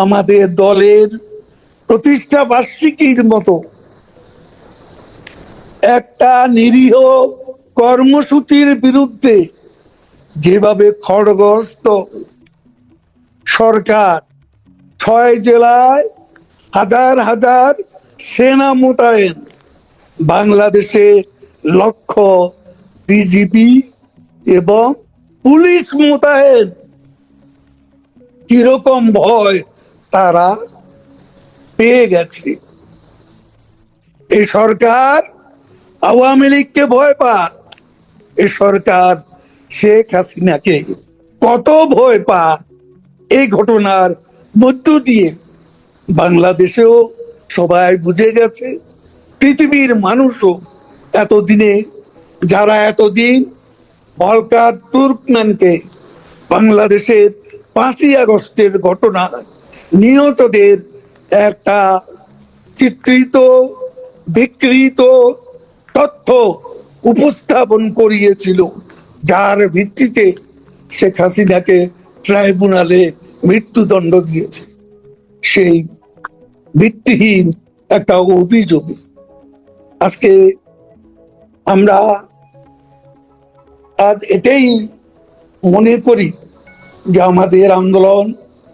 আমাদের দলের প্রতিষ্ঠা বার্ষিকীর মতো একটা নিরীহ কর্মসূচির বিরুদ্ধে যেভাবে খড়গহস্ত সরকার 6 জেলায় হাজার হাজার সেনা মোতায়েন, বাংলাদেশে লক্ষ্য বিজিবি এবং পুলিশ মোতায়েন, কিরকম ভয় তারা পেয়ে গেছে। এই সরকার আওয়ামী লীগকে ভয় পায়, এই সরকার শেখ হাসিনাকে কত ভয় পায় এই ঘটনার মধ্য দিয়ে বাংলাদেশেও সবাই বুঝে গেছে, পৃথিবীর মানুষও এতদিনে, যারা এতদিন ভলকার তুর্কম্যানকে বাংলাদেশের 5ই আগস্টের ঘটনা নিহতদের একটা চিত্রিত বিকৃত তথ্য উপস্থাপন করিয়েছিল, যার ভিত্তিতে শেখ হাসিনাকে ট্রাইব্যুনালে মৃত্যুদণ্ড দিয়েছে, সেই ভিত্তিহীন একটা অভিযোগ আজকে আমরা আজ এটাই মনে করি যে আমাদের আন্দোলন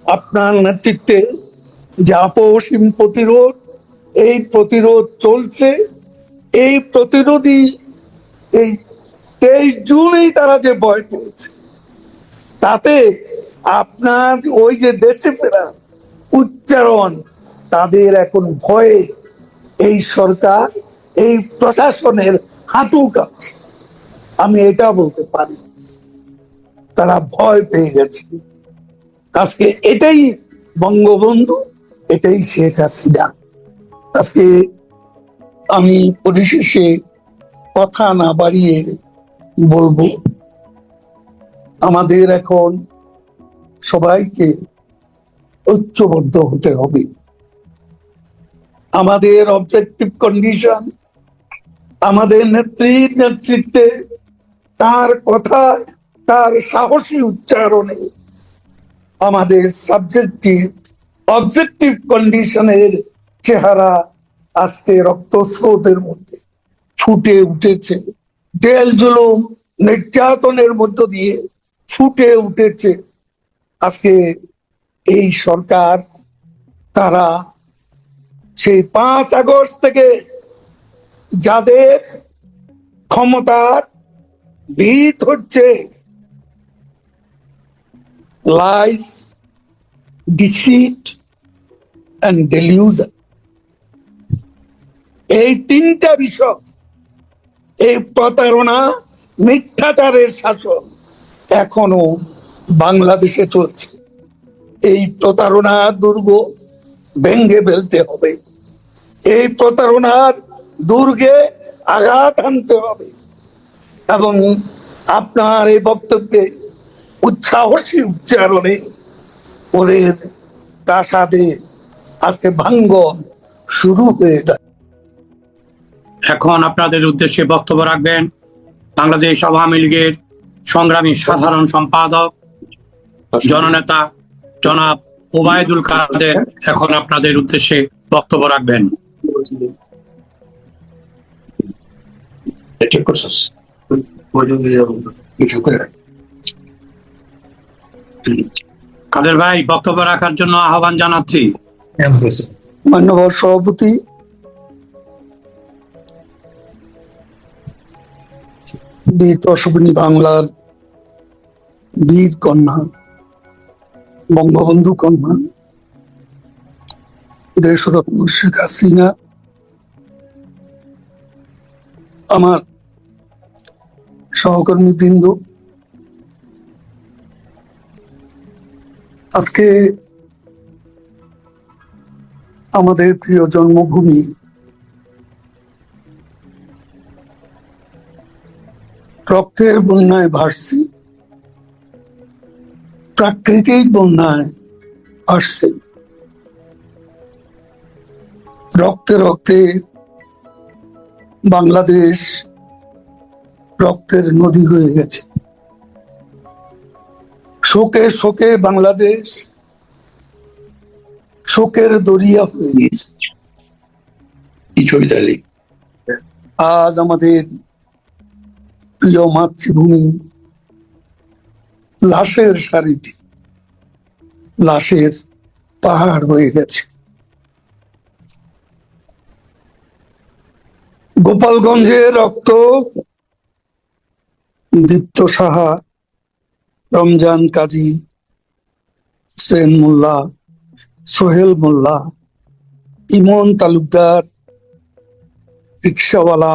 আপনার নেতৃত্বে যে আপসীম প্রতিরোধ, এই প্রতিরোধ চলছে। এই প্রতিরোধী এই 23 জুনেই তারা যে ভয় পেয়েছে, তাতে আপনার ওই যে দেশে ফেরা উচ্চারণ, তাদের এখন ভয়ে এই সরকার, এই প্রশাসনের হাঁটু কাঁপছে। আমি এটা বলতে পারি, তারা ভয় পেয়ে গেছে। আজকে এটাই বঙ্গবন্ধু, এটাই শেখ হাসিনা। আজকে আমি পরিশেষে কথা না বাড়িয়ে বলবো, আমাদের এখন সবাইকে ঐক্যবদ্ধ হতে হবে। আমাদের অবজেক্টিভ কন্ডিশন, আমাদের নেত্রীর নেতৃত্বে, তার কথা, তার সাহসী উচ্চারণে আমাদের সাবজেক্টিভ অবজেক্টিভ কন্ডিশনের চেহারা আজকে রক্তস্রোতের মধ্যে ফুটে উঠেছে, জেল জুলুম নির্যাতনের মধ্য দিয়ে ফুটে উঠেছে। আজকে এই সরকার, তারা সেই 5 আগস্ট থেকে যাদের ক্ষমতার ভিত হচ্ছে লাইস, ডিসিট এন্ড ডেলিউশন, এই 3টা বিষয়, এই প্রতারণা, মিথ্যাচারের শাসন এখনো বাংলাদেশে চলছে। এই প্রতারণার দুর্গ ভেঙে ফেলতে হবে, এই প্রতারণার দুর্গে আঘাত আনতে হবে। এবং আপনার এই বক্তব্যে উচ্ছ্বাসী উচ্চারণে ওদের প্রাসাদে আজকে ভাঙ্গন শুরু হয়ে যায়। এখন আপনাদের উদ্দেশ্যে বক্তব্য রাখবেন বাংলাদেশ আওয়ামী লীগের সংগ্রামী সাধারণ সম্পাদক জননেতা জনাব ওবায়দুল কাদের। এখন আপনাদের উদ্দেশ্যে বক্তব্য রাখবেন। কাদের ভাই, বক্তব্য রাখার জন্য আহ্বান জানাচ্ছি। মাননীয় সভাপতি, বীর প্রসবনী বাংলার বীর কন্যা, বঙ্গবন্ধু কন্যা দেশরত্ন শেখ হাসিনা, আমার সহকর্মী বৃন্দ, আজকে আমাদের প্রিয় জন্মভূমি রক্তের বন্যায় ভাসছি, প্রাকৃতিক বন্যায় ভাসছে। রক্তে রক্তে বাংলাদেশ রক্তের নদী হয়ে গেছে। শোকে শোকে বাংলাদেশ শোকের দরিয়া হয়ে গেছে। কি চৈতালি? আজ আমাদের প্রিয় মাতৃভূমি লাশের সারিতে, লাশের পাহাড় হয়ে গেছে। গোপালগঞ্জে রক্ত, দীপ্ত সাহা, রমজান কাজী, হোসেন মোল্লা, সোহেল মোল্লা, ইমন তালুকদার, রিক্সাওয়ালা,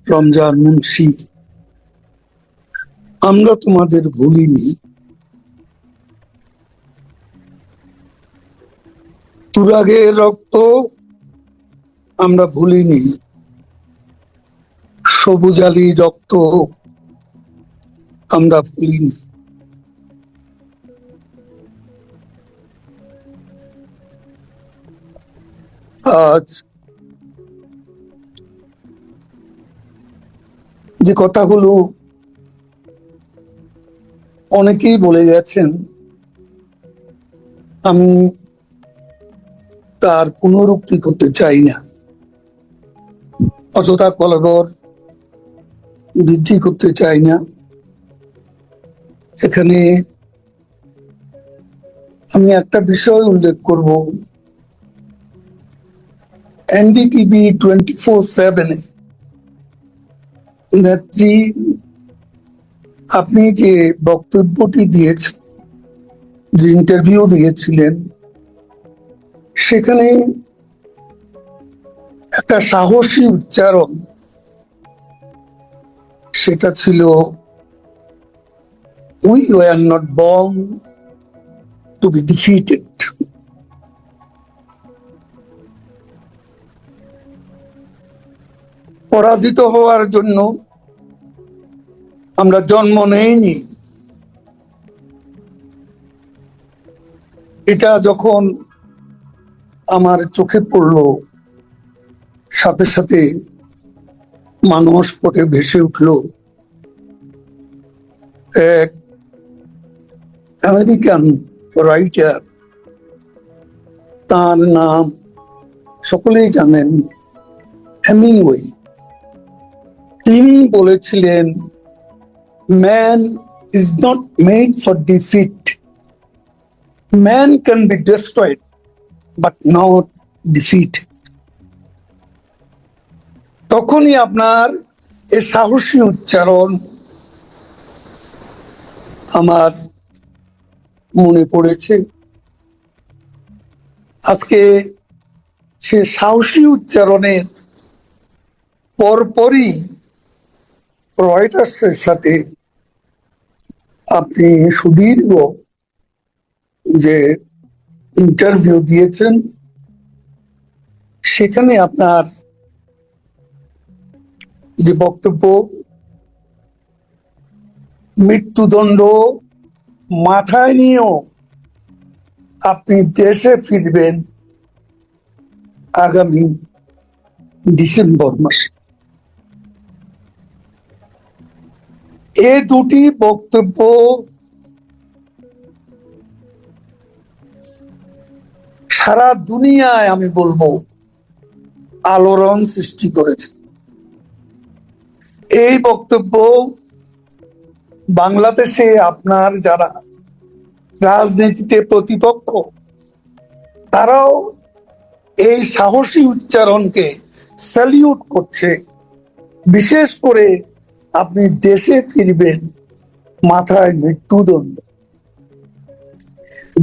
রমজান মুন্সি, আমরা তোমাদের ভুলিনি। তুরাগের রক্ত আমরা ভুলিনি, সবুজ আলী রক্ত আমরা ভুলিনি। আজ যে কথাগুলো অনেকেই বলে গেছেন, আমি তার পুনরুক্তি করতে চাই না, অযথা কলবর বৃদ্ধি করতে চাই না। এখানে আমি একটা বিষয় উল্লেখ করব, এনডিটিভি 24/7 নেত্রী আপনি যে বক্তব্যটি দিয়েছেন, যে ইন্টারভিউ দিয়েছিলেন, সেখানে একটা সাহসী উচ্চারণ, সেটা ছিল we were not born to B defeated. পরাজিত হওয়ার জন্য আমরা জন্ম নেইনি। এটা যখন আমার চোখে পড়লো, সাথে সাথে মানস পথে ভেসে উঠল এক আমেরিকান রাইটার, তার নাম সকলেই জানেন, হেমিংওয়ে। তিনি বলেছিলেন, man is not made for defeat, man can be destroyed but not defeat. তখনই আপনার এই সাহসী উচ্চারণ আমার মনে পড়েছে। আজকে সে সাহসী উচ্চারণের পরপরই রয়টার্সের সাথে আপনি সুদীর্ঘ যে ইন্টারভিউ দিয়েছেন, সেখানে আপনার যে বক্তব্য, মৃত্যুদণ্ড মাথায় নিয়েও আপনি দেশে ফিরবেন আগামী ডিসেম্বর মাসে, এই দুটি বক্তব্য সারা দুনিয়ায় আমি বলবো আলোড়ন সৃষ্টি করেছে। এই বক্তব্য বাংলাদেশে আপনার যারা রাজনীতিতে প্রতিপক্ষ, তারাও এই সাহসী উচ্চারণকে স্যালিউট করছে। বিশেষ করে আপনি দেশে ফিরবেন মাথায় মৃত্যুদণ্ড।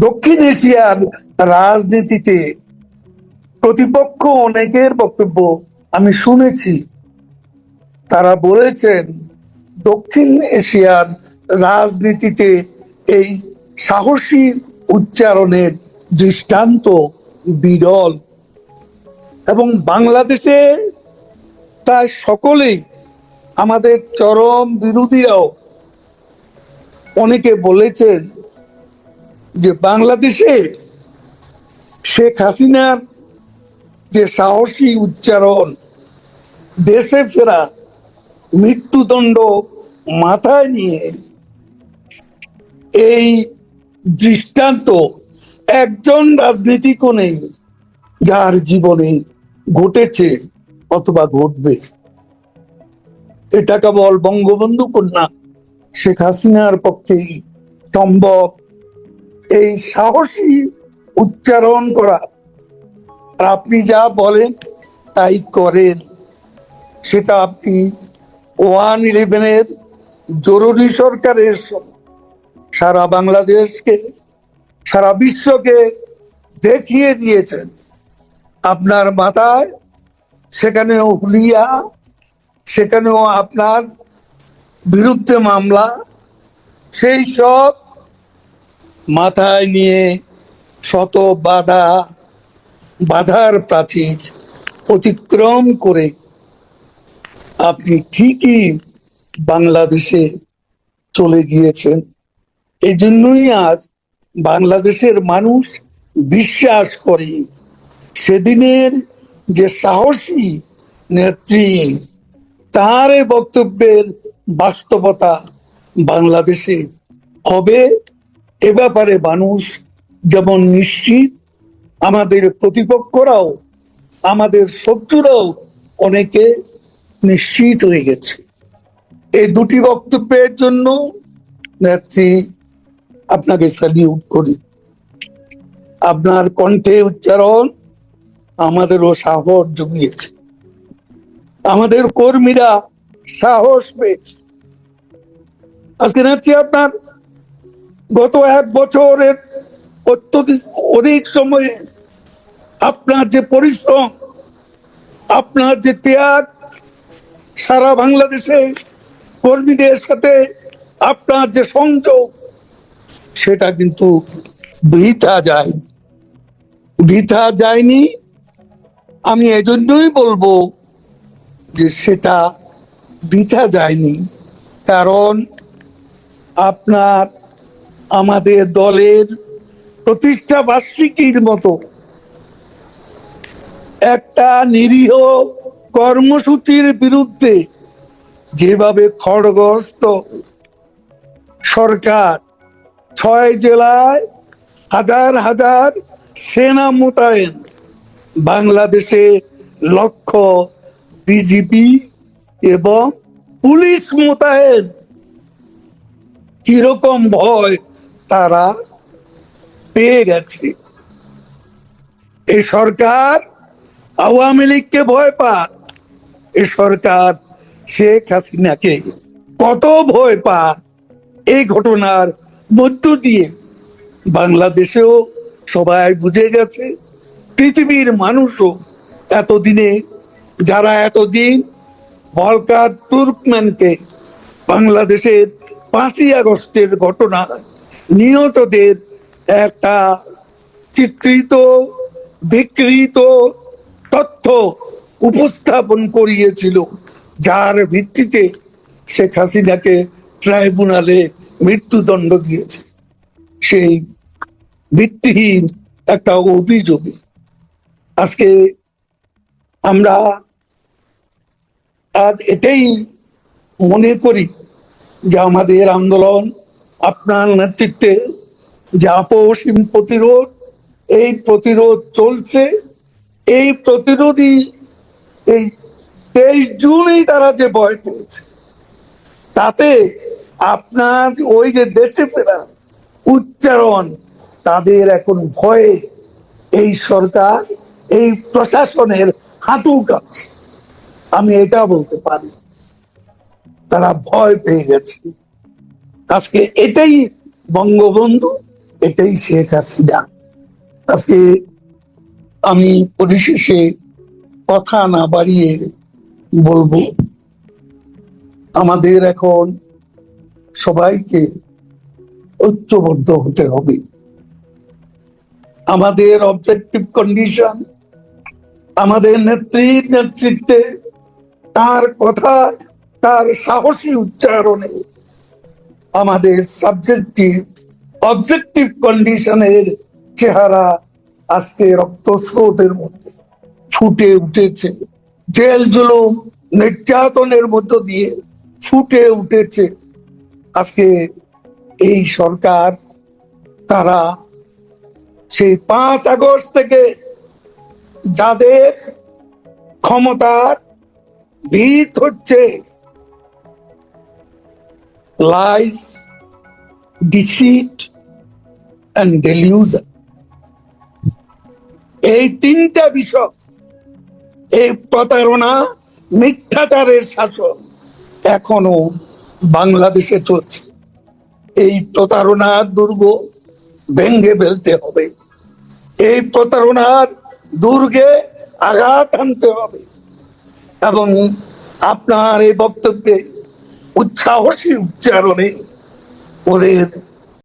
দক্ষিণ এশিয়ার রাজনীতিতে প্রতিপক্ষ অনেকের বক্তব্য আমি শুনেছি, তারা বলেছেন দক্ষিণ এশিয়ার রাজনীতিতে এই সাহসী উচ্চারণের দৃষ্টান্ত বিরল, এবং বাংলাদেশে প্রায় সকলেই, আমাদের চরম বিরোধীরাও অনেকে বলেছেন যে বাংলাদেশে শেখ হাসিনার যে সাহসী উচ্চারণ, দেশে ফেরা, মৃত্যুদণ্ড মাথায় নিয়ে, এই দৃষ্টান্ত একজন রাজনীতিকও নেই যার জীবনে ঘটেছে অথবা ঘটবে। এটা কেবল বঙ্গবন্ধু কন্যা শেখ হাসিনার পক্ষেই সম্ভব এই সাহসী উচ্চারণ করা। আর আপনি যা বলেন তাই করেন, সেটা আপনি 111-এর জরুরি সরকারের সারা বাংলাদেশকে, সারা বিশ্বকে দেখিয়ে দিয়েছেন। আপনার মাথায় সেখানেও হুলিয়া, সেখানেও আপনার বিরুদ্ধে মামলা, সেই সব মাথায় নিয়ে শত বাধার প্রাচীর অতিক্রম করে আপনি ঠিকই বাংলাদেশে চলে গিয়েছেন। এই জন্যই আজ বাংলাদেশের মানুষ বিশ্বাস করে সেদিনের যে সাহসী নেত্রী, তার এই বক্তব্যের বাস্তবতা বাংলাদেশে হবে এ ব্যাপারে মানুষ যেমন নিশ্চিত, আমাদের প্রতিপক্ষরাও, আমাদের শত্রুরাও অনেকে নিশ্চিত হয়ে গেছে। এই দুটি বক্তব্যের জন্য নেত্রী আপনাকে স্যালিউট করি। আপনার কণ্ঠে উচ্চারণ আমাদেরও সাহস জুগিয়েছে, আমাদের কর্মীরা সাহস পেয়েছে। আজকে নেত্রী আপনার গত 1 বছরের অধিক সময়ে আপনার যে পরিশ্রম, আপনার যে ত্যাগ, সারা বাংলাদেশে কর্মীদের সাথে আপনার যে সংযোগ, সেটা কিন্তু বৃথা যায়নি। আমি এজন্যই বলবো যে সেটা বৃথা যায়নি, কারণ আপনার আমাদের দলের প্রতিষ্ঠা বার্ষিকীর মতো একটা নিরীহ কর্মসূচির বিরুদ্ধে যেভাবে খড়গহস্ত সরকার 6 জেলায় হাজার হাজার সেনা মোতায়েন, বাংলাদেশে লক্ষ বিজিবি এবং পুলিশ মোতায়েন, কিরকম ভয় তারা পেয়ে গেছে। এই সরকার আওয়ামী লীগকে ভয় পায়, এই সরকার শেখ হাসিনাকে কত ভয় পায়, এই ঘটনার মধ্য দিয়ে বাংলাদেশেও সবাই বুঝে গেছে, পৃথিবীর মানুষও এতদিনে, যারা এতদিন ভলকার তুর্কম্যানকে বাংলাদেশের 5ই আগস্টের ঘটনা নিহতদের একটা চিত্রিত বিকৃত তথ্য উপস্থাপন করিয়েছিল, যার ভিত্তিতে শেখ হাসিনাকে ট্রাইব্যুনালে মৃত্যুদণ্ড দিয়েছে, সেই ভিত্তিহীন একটা অভিযোগে আজকে আমরা আজ এটাই মনে করি যে আমাদের আন্দোলন আপনার নেতৃত্বে যে আপসীম প্রতিরোধ, এই প্রতিরোধ চলছে। এই প্রতিরোধী এই 23 জুনই তারা যে ভয় পেয়েছে, তাতে আপনার ওই যে দেশে ফেরা উচ্চারণ, তাদের এখন ভয়ে এই সরকার, এই প্রশাসনের হাঁটু কাঁপছে। আমি এটা বলতে পারি, তারা ভয় পেয়ে গেছে। আজকে এটাই বঙ্গবন্ধু, এটাই শেখ হাসিনা। আজকে আমি পরিশেষে কথা না বাড়িয়ে বলবো, আমাদের এখন সবাইকে ঐক্যবদ্ধ হতে হবে। আমাদের অবজেক্টিভ কন্ডিশন, আমাদের নেত্রীর নেতৃত্বে, তার কথা, তার সাহসী উচ্চারণে আমাদের সাবজেক্টিভ অবজেক্টিভ কন্ডিশনের চেহারা আজকে রক্তস্রোতের মধ্যে ফুটে উঠেছে। জেল জুলুম নির্যাতনের মধ্য দিয়ে ফুটে উঠেছে। আজকে এই সরকার, তারা সেই 5 আগস্ট থেকে যাদের ক্ষমতার ভিত হচ্ছে লাইস, ডিসিট অ্যান্ড ডেলিউশন, এই 3টা বিষয়, এই প্রতারণা, মিথ্যাচারের শাসন এখনো বাংলাদেশে চলছে। এই প্রতারণার দুর্গ ভেঙ্গে ফেলতে হবে, এই প্রতারণার দুর্গে আঘাত আনতে হবে এবং আপনার এই বক্তব্যে উচ্ছ্বাসী উচ্চারণে ওদের